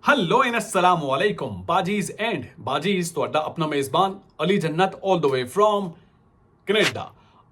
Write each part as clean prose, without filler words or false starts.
Hello and अस्सलाम वालेकुम बाजीज ਤੁਹਾਡਾ अपना मेजबान अली जन्नत all the way from Canada.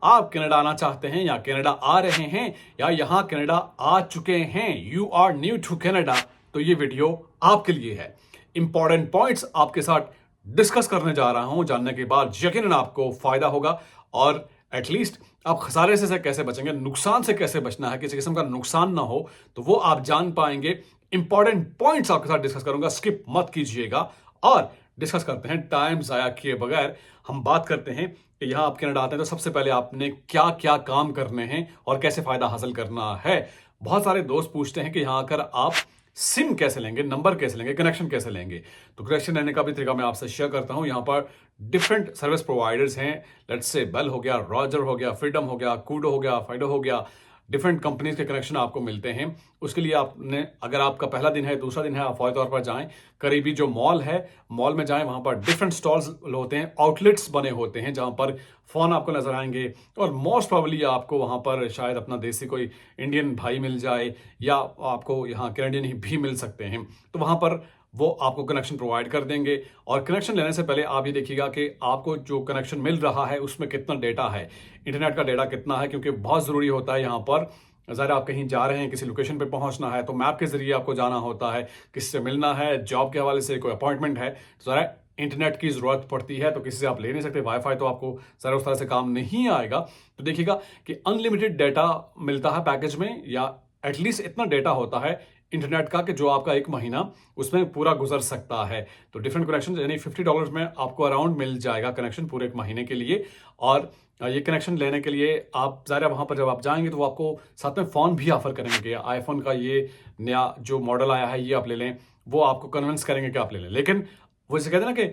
आप कनाडा आना चाहते हैं या कनाडा आ रहे हैं या यहाँ कनाडा आ चुके हैं, you are new to Canada, तो ये वीडियो आपके लिए है। इंपॉर्टेंट पॉइंट्स आपके साथ डिस्कस करने जा रहा हूं, जानने के बाद यकीनन आपको फायदा होगा और एटलीस्ट आप खसारे से कैसे बचेंगे, नुकसान से कैसे बचना है, किसी किस्म का नुकसान ना हो, तो वो आप जान पाएंगे। इंपॉर्टेंट पॉइंट्स आपके साथ डिस्कस करूंगा, स्किप मत कीजिएगा। और डिस्कस करते हैं टाइम जाया किए बगैर। हम बात करते हैं कि यहाँ आप कनाडा आते हैं तो सबसे पहले आपने क्या क्या काम करने हैं और कैसे फायदा हासिल करना है। बहुत सारे दोस्त पूछते हैं कि यहाँ आकर आप सिम कैसे लेंगे, नंबर कैसे लेंगे, कनेक्शन कैसे लेंगे। तो कनेक्शन लेने का भी तरीका मैं आपसे शेयर करता हूँ। यहाँ पर डिफरेंट सर्विस प्रोवाइडर्स हैं, लेट्स से बेल हो गया, रॉजर हो गया, फ्रीडम हो गया, कूडो हो गया, फाइडो हो गया। डिफरेंट कंपनीज के कनेक्शन आपको मिलते हैं। उसके लिए आपने, अगर आपका पहला दिन है, दूसरा दिन है, आप फौरी तौर पर जाएं, करीबी जो मॉल है, मॉल में जाएं। वहां पर डिफरेंट स्टॉल्स होते हैं, आउटलेट्स बने होते हैं जहां पर फोन आपको नजर आएंगे और मोस्ट प्रोबेबली आपको वहां पर शायद अपना देसी कोई इंडियन भाई मिल जाए या आपको यहाँ कैनेडियन ही भी मिल सकते हैं। तो वहां पर वो आपको कनेक्शन प्रोवाइड कर देंगे। और कनेक्शन लेने से पहले आप ये देखिएगा कि आपको जो कनेक्शन मिल रहा है उसमें कितना डेटा है, इंटरनेट का डेटा कितना है, क्योंकि बहुत ज़रूरी होता है। यहाँ पर ज़रा आप कहीं जा रहे हैं, किसी लोकेशन पे पहुंचना है, तो मैप के ज़रिए आपको जाना होता है, किससे मिलना है, जॉब के हवाले से कोई अपॉइंटमेंट है, तो ज़रा इंटरनेट की ज़रूरत पड़ती है। तो किसी से आप ले नहीं सकते, वाईफाई तो आपको ज़रा उस तरह से काम नहीं आएगा। तो देखिएगा कि अनलिमिटेड डेटा मिलता है पैकेज में, या एटलीस्ट इतना डेटा होता है इंटरनेट का कि जो आपका एक महीना उसमें पूरा गुजर सकता है। तो डिफरेंट कनेक्शन यानी $50 में आपको अराउंड मिल जाएगा कनेक्शन पूरे एक महीने के लिए। और ये कनेक्शन लेने के लिए आप ज़रा वहाँ पर जब आप जाएंगे तो वो आपको साथ में फ़ोन भी ऑफर करेंगे। आईफोन का ये नया जो मॉडल आया है ये आप ले लें, वो आपको कन्विंस करेंगे कि आप ले लें। लेकिन वो इसे कहते हैं ना कि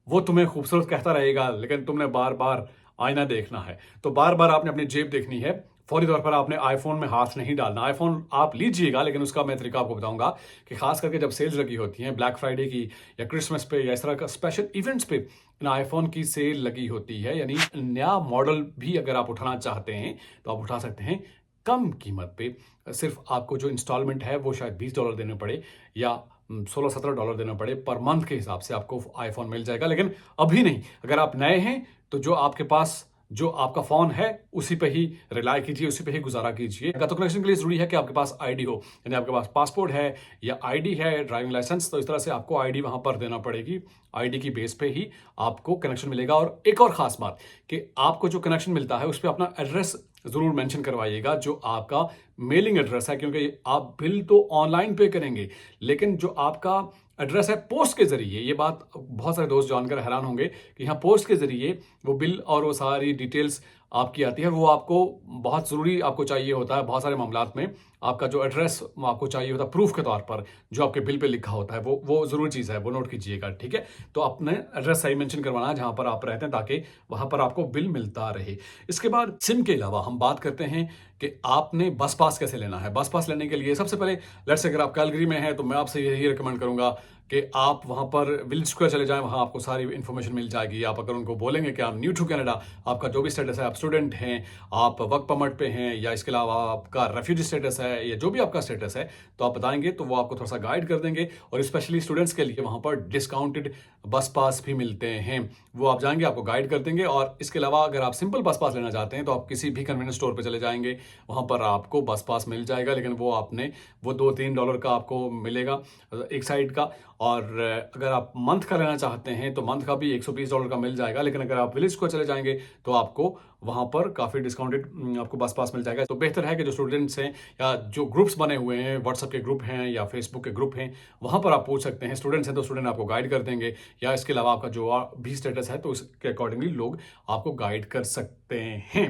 वो तुम्हें खूबसूरत कहता रहेगा, लेकिन तुमने बार बार आईना देखना है। तो बार बार आपने अपनी जेब देखनी है, फौरी तौर पर आपने आईफोन में हाथ नहीं डालना। आईफोन आप लीजिएगा, लेकिन उसका मैं तरीका आपको बताऊंगा कि खास करके जब सेल्स लगी होती हैं, ब्लैक फ्राइडे की या क्रिसमस पे या इस तरह का स्पेशल इवेंट्स पे इन आईफोन की सेल लगी होती है। यानी नया मॉडल भी अगर आप उठाना चाहते हैं तो आप उठा सकते हैं कम कीमत पे। सिर्फ आपको जो इंस्टॉलमेंट है वो शायद $20 देने पड़े या $16-17 देना पड़े पर मंथ के हिसाब से आपको आईफोन मिल जाएगा। लेकिन अभी नहीं, अगर आप नए हैं तो जो आपके पास जो आपका फोन है उसी पे ही रिलाय कीजिए, उसी पे ही गुजारा कीजिए। तो कनेक्शन के लिए जरूरी है कि आपके पास आईडी हो, यानी आपके पास पासपोर्ट है या आईडी है, ड्राइविंग लाइसेंस। तो इस तरह से आपको आईडी वहां पर देना पड़ेगी। आईडी की बेस पे ही आपको कनेक्शन मिलेगा। और एक और खास बात कि आपको जो कनेक्शन मिलता है उस पर अपना एड्रेस जरूर मेंशन करवाइएगा, जो आपका मेलिंग एड्रेस है, क्योंकि आप बिल तो ऑनलाइन पे करेंगे, लेकिन जो आपका एड्रेस है पोस्ट के जरिए, ये बात बहुत सारे दोस्त जानकर हैरान होंगे कि यहाँ पोस्ट के जरिए वो बिल और वो सारी डिटेल्स आपकी आती है। वो आपको बहुत ज़रूरी आपको चाहिए होता है। बहुत सारे मामलात में आपका जो एड्रेस आपको चाहिए होता है प्रूफ के तौर पर, जो आपके बिल पे लिखा होता है, वो ज़रूरी चीज़ है, वो नोट कीजिएगा, ठीक है। तो अपने एड्रेस सही मेंशन करवाना है जहाँ पर आप रहते हैं, ताकि वहाँ पर आपको बिल मिलता रहे। इसके बाद सिम के अलावा हम बात करते हैं कि आपने बस पास कैसे लेना है। बस पास लेने के लिए सबसे पहले लेट्स से अगर आप कैलगरी में हैं तो मैं आपसे यही रिकमेंड करूंगा कि आप वहां पर विलेज स्क्वायर चले जाएं, वहां आपको सारी इन्फॉर्मेशन मिल जाएगी। आप अगर उनको बोलेंगे कि आप न्यू टू कनाडा, आपका जो भी स्टेटस है, आप स्टूडेंट हैं, आप वर्क परमिट पे हैं, या इसके अलावा आपका रेफ्यूजी स्टेटस है, या जो भी आपका स्टेटस है, तो आप बताएंगे तो वो आपको थोड़ा सा गाइड कर देंगे। और स्पेशली स्टूडेंट्स के लिए वहां पर डिस्काउंटेड बस पास भी मिलते हैं, वो आप जाएंगे, आपको गाइड कर देंगे। और इसके अलावा अगर आप सिंपल बस पास लेना चाहते हैं तो आप किसी भी कन्वीनियंस स्टोर पर चले जाएंगे, वहां पर आपको बस पास मिल जाएगा। लेकिन वो आपने वो $2-3 का आपको मिलेगा एक साइड का। और अगर आप मंथ का लेना चाहते हैं तो मंथ का भी $120 का मिल जाएगा। लेकिन अगर आप विलेज को चले जाएंगे तो आपको वहां पर काफ़ी डिस्काउंटेड आपको बस पास मिल जाएगा। तो बेहतर है कि जो स्टूडेंट्स हैं या जो ग्रुप्स बने हुए हैं, व्हाट्सएप के ग्रुप हैं या फेसबुक के ग्रुप हैं, वहां पर आप पूछ सकते हैं। स्टूडेंट्स हैं तो स्टूडेंट आपको गाइड कर देंगे, या इसके अलावा आपका जो भी स्टेटस है तो उसके अकॉर्डिंगली लोग आपको गाइड कर सकते हैं।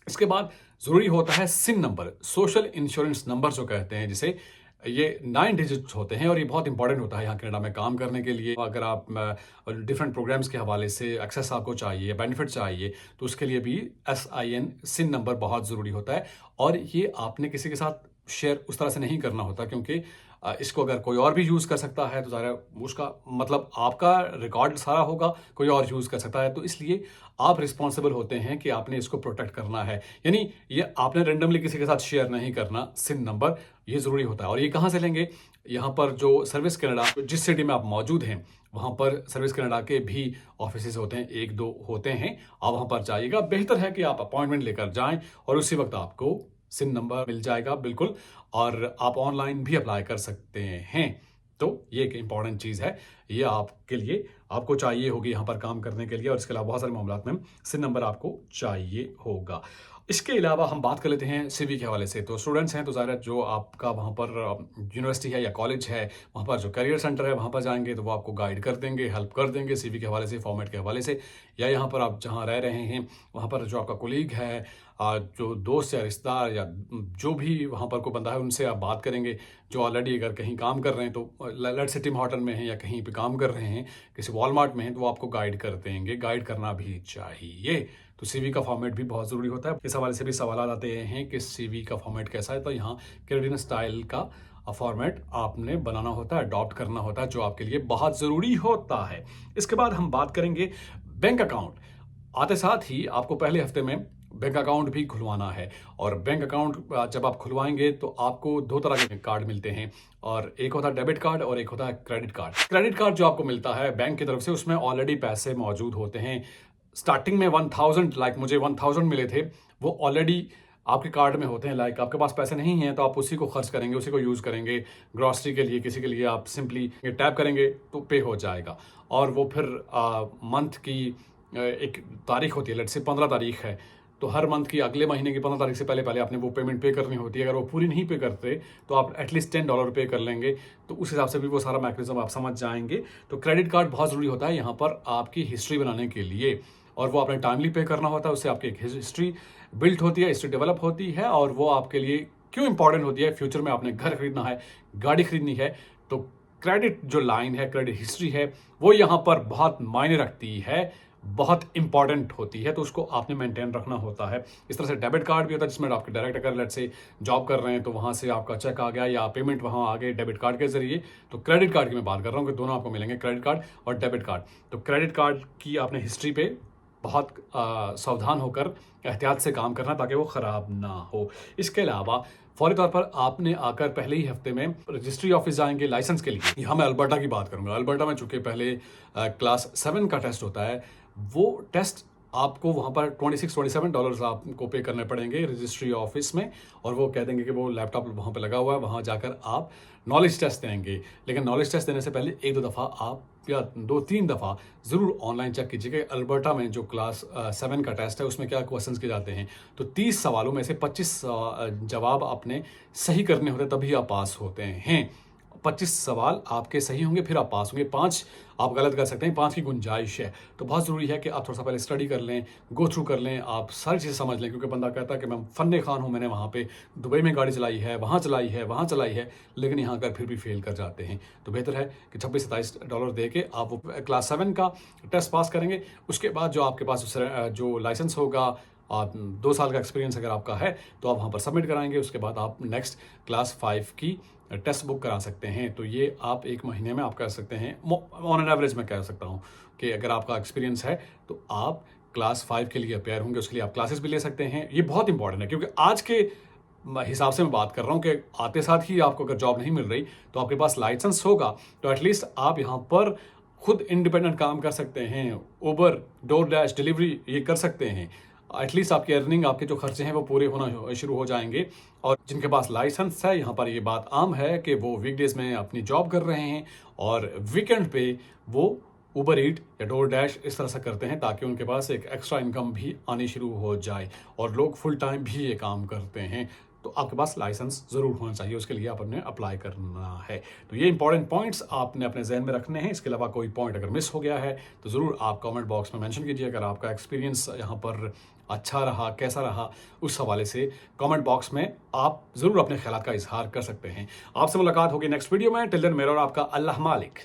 इसके बाद जरूरी होता है SIM number, social insurance number जो कहते हैं, जिसे ये 9 डिजिट्स होते हैं। और ये बहुत इंपॉर्टेंट होता है यहाँ कनाडा में काम करने के लिए। अगर आप डिफरेंट प्रोग्राम्स के हवाले से एक्सेस आपको चाहिए, बेनिफिट चाहिए, तो उसके लिए भी SIN सिन नंबर बहुत ज़रूरी होता है। और ये आपने किसी के साथ शेयर उस तरह से नहीं करना होता, क्योंकि इसको अगर कोई और भी यूज़ कर सकता है तो ज़ाहिर है उसका मतलब आपका रिकॉर्ड सारा होगा, कोई और यूज़ कर सकता है। तो इसलिए आप रिस्पॉन्सिबल होते हैं कि आपने इसको प्रोटेक्ट करना है। यानी ये आपने रेंडमली किसी के साथ शेयर नहीं करना सिन नंबर, ये ज़रूरी होता है। और ये कहाँ से लेंगे? यहाँ पर जो सर्विस कनाडा, जिस सिटी में आप मौजूद हैं, वहाँ पर सर्विस कनाडा के भी ऑफिसेज होते हैं, 1-2 होते हैं। आप वहाँ पर जाइएगा। बेहतर है कि आप अपॉइंटमेंट लेकर जाएँ और उसी वक्त आपको सिन नंबर मिल जाएगा बिल्कुल, और आप ऑनलाइन भी अप्लाई कर सकते हैं। तो ये एक इम्पॉर्टेंट चीज़ है, ये आपके लिए आपको चाहिए होगी यहाँ पर काम करने के लिए, और इसके अलावा बहुत सारे मामलात में सिन नंबर आपको चाहिए होगा। इसके अलावा हम बात कर लेते हैं सीवी के हवाले से। तो स्टूडेंट्स हैं तो ज़ाहिर है जो आपका वहाँ पर यूनिवर्सिटी है या कॉलेज है, वहाँ पर जो करियर सेंटर है वहाँ पर जाएंगे तो वो आपको गाइड कर देंगे, हेल्प कर देंगे सीवी के हवाले से, फॉर्मेट के हवाले से। या यहाँ पर आप जहाँ रह रहे हैं वहाँ पर जो आपका कोलीग है, जो दोस्त या रिश्तेदार या जो भी वहाँ पर कोई बंदा है, उनसे आप बात करेंगे जो ऑलरेडी अगर कहीं काम कर रहे हैं, तो लेट्स से टिम हॉर्टन में हैं या कहीं पे काम कर रहे हैं, किसी वॉलमार्ट में हैं, तो वो आपको गाइड कर देंगे। गाइड करना भी चाहिए। तो सीवी का फॉर्मेट भी बहुत ज़रूरी होता है। इस हवाले से भी सवाल आते हैं कि सीवी का फॉर्मेट कैसा है, तो यहाँ कैनेडियन स्टाइल का फॉर्मेट आपने बनाना होता है, अडॉप्ट करना होता है, जो आपके लिए बहुत ज़रूरी होता है। इसके बाद हम बात करेंगे बैंक अकाउंट। आते साथ ही आपको पहले हफ्ते में बैंक अकाउंट भी खुलवाना है। और बैंक अकाउंट जब आप खुलवाएंगे तो आपको 2 तरह के कार्ड मिलते हैं, और एक होता है डेबिट कार्ड और एक होता है क्रेडिट कार्ड। क्रेडिट कार्ड जो आपको मिलता है बैंक की तरफ से, उसमें ऑलरेडी पैसे मौजूद होते हैं। स्टार्टिंग में 1000, लाइक मुझे 1000 मिले थे, वो ऑलरेडी आपके कार्ड में होते हैं। लाइक आपके पास पैसे नहीं हैं तो आप उसी को खर्च करेंगे, उसी को यूज़ करेंगे ग्रॉसरी के लिए, किसी के लिए आप सिंपली टैप करेंगे तो पे हो जाएगा। और वो फिर मंथ की एक तारीख होती है, लेट्स से 15 तारीख है, तो हर मंथ की अगले महीने की 15 तारीख से पहले पहले आपने वो पेमेंट पे करनी होती है। अगर वो पूरी नहीं पे करते तो आप एटलीस्ट $10 पे कर लेंगे। तो उस हिसाब से भी वो सारा मैकेनिज्म आप समझ जाएंगे। तो क्रेडिट कार्ड बहुत ज़रूरी होता है यहाँ पर आपकी हिस्ट्री बनाने के लिए, और वो आपने टाइमली पे करना होता है। उससे आपकी एक हिस्ट्री बिल्ट होती है, हिस्ट्री डेवलप होती है, और वो आपके लिए क्यों इंपॉर्टेंट होती है? फ्यूचर में आपने घर खरीदना है, गाड़ी खरीदनी है, तो क्रेडिट जो लाइन है, क्रेडिट हिस्ट्री है, वो यहाँ पर बहुत मायने रखती है, बहुत इंपॉर्टेंट होती है। तो उसको आपने मेंटेन रखना होता है। इस तरह से डेबिट कार्ड भी होता है जिसमें आपके डायरेक्ट, अगर लेट्स से जॉब कर रहे हैं तो वहाँ से आपका चेक आ गया या पेमेंट वहाँ आ गए डेबिट कार्ड के जरिए। तो क्रेडिट कार्ड की मैं बात कर रहा हूँ कि दोनों आपको मिलेंगे, क्रेडिट कार्ड और डेबिट कार्ड। तो क्रेडिट कार्ड की आपने हिस्ट्री पे बहुत सावधान होकर एहतियात से काम करना ताकि वो ख़राब ना हो। इसके अलावा फौरी तौर पर आपने आकर पहले ही हफ्ते में रजिस्ट्री ऑफिस जाएंगे लाइसेंस के लिए। यहाँ मैं अल्बर्टा की बात करूँगा। अल्बर्टा में चूँकि पहले क्लास 7 का टेस्ट होता है, वो टेस्ट आपको वहाँ पर $26-27 आपको पे करने पड़ेंगे रजिस्ट्री ऑफिस में, और वो कह देंगे कि वो लैपटॉप वहाँ पे लगा हुआ है, वहाँ जाकर आप नॉलेज टेस्ट देंगे। लेकिन नॉलेज टेस्ट देने से पहले 1-2 दफ़ा आप या 2-3 दफ़ा ज़रूर ऑनलाइन चेक कीजिए कि अल्बर्टा में जो क्लास 7 का टेस्ट है उसमें क्या क्वेश्चंस किए जाते हैं। तो 30 सवालों में से 25 जवाब आपने सही करने होते तभी आप पास होते हैं। 25 सवाल आपके सही होंगे फिर आप पास होंगे, 5 आप गलत कर सकते हैं, 5 की गुंजाइश है। तो बहुत ज़रूरी है कि आप थोड़ा सा पहले स्टडी कर लें, गो थ्रू कर लें, आप सारी चीज़ें समझ लें। क्योंकि बंदा कहता है कि मैं फन्ने खान हूँ, मैंने वहाँ पे दुबई में गाड़ी चलाई है, वहाँ चलाई है, वहाँ चलाई है, लेकिन यहाँ कर फिर भी फेल कर जाते हैं। तो बेहतर है कि $26-27 दे के आप वो क्लास 7 का टेस्ट पास करेंगे। उसके बाद जो आपके पास जो लाइसेंस होगा, 2 साल का एक्सपीरियंस अगर आपका है तो आप वहाँ पर सबमिट कराएंगे। उसके बाद आप नेक्स्ट क्लास 5 की टेस्ट बुक करा सकते हैं। तो ये आप 1 महीने में आप कर सकते हैं। ऑन एन एवरेज मैं कह सकता हूँ कि अगर आपका एक्सपीरियंस है तो आप क्लास 5 के लिए अपेयर होंगे। उसके लिए आप क्लासेस भी ले सकते हैं। ये बहुत इंपॉर्टेंट है क्योंकि आज के हिसाब से मैं बात कर रहा हूँ कि आते साथ ही आपको अगर जॉब नहीं मिल रही तो आपके पास लाइसेंस होगा तो एटलीस्ट आप यहाँ पर खुद इंडिपेंडेंट काम कर सकते हैं। उबर, डोर डैश, डिलीवरी ये कर सकते हैं। एटलीस्ट आपकी अर्निंग, आपके जो खर्चे हैं वो पूरे होना शुरू हो जाएंगे। और जिनके पास लाइसेंस है, यहाँ पर ये बात आम है कि वो वीकडेज में अपनी जॉब कर रहे हैं और वीकेंड पे वो उबर ईट या डोर डैश इस तरह से करते हैं ताकि उनके पास एक एक्स्ट्रा इनकम भी आनी शुरू हो जाए। और लोग फुल टाइम भी ये काम करते हैं। तो आपके पास लाइसेंस ज़रूर होना चाहिए, उसके लिए आपने अप्लाई करना है। तो ये इंपॉर्टेंट पॉइंट्स आपने अपने जहन में रखने हैं। इसके अलावा कोई पॉइंट अगर मिस हो गया है तो ज़रूर आप कमेंट बॉक्स में मेंशन कीजिए। अगर आपका एक्सपीरियंस यहाँ पर अच्छा रहा, कैसा रहा, उस हवाले से कमेंट बॉक्स में आप ज़रूर अपने ख्यालात का इजहार कर सकते हैं। आपसे मुलाकात होगी नेक्स्ट वीडियो में। टिल देन मेरा और आपका अल्लाह मालिक।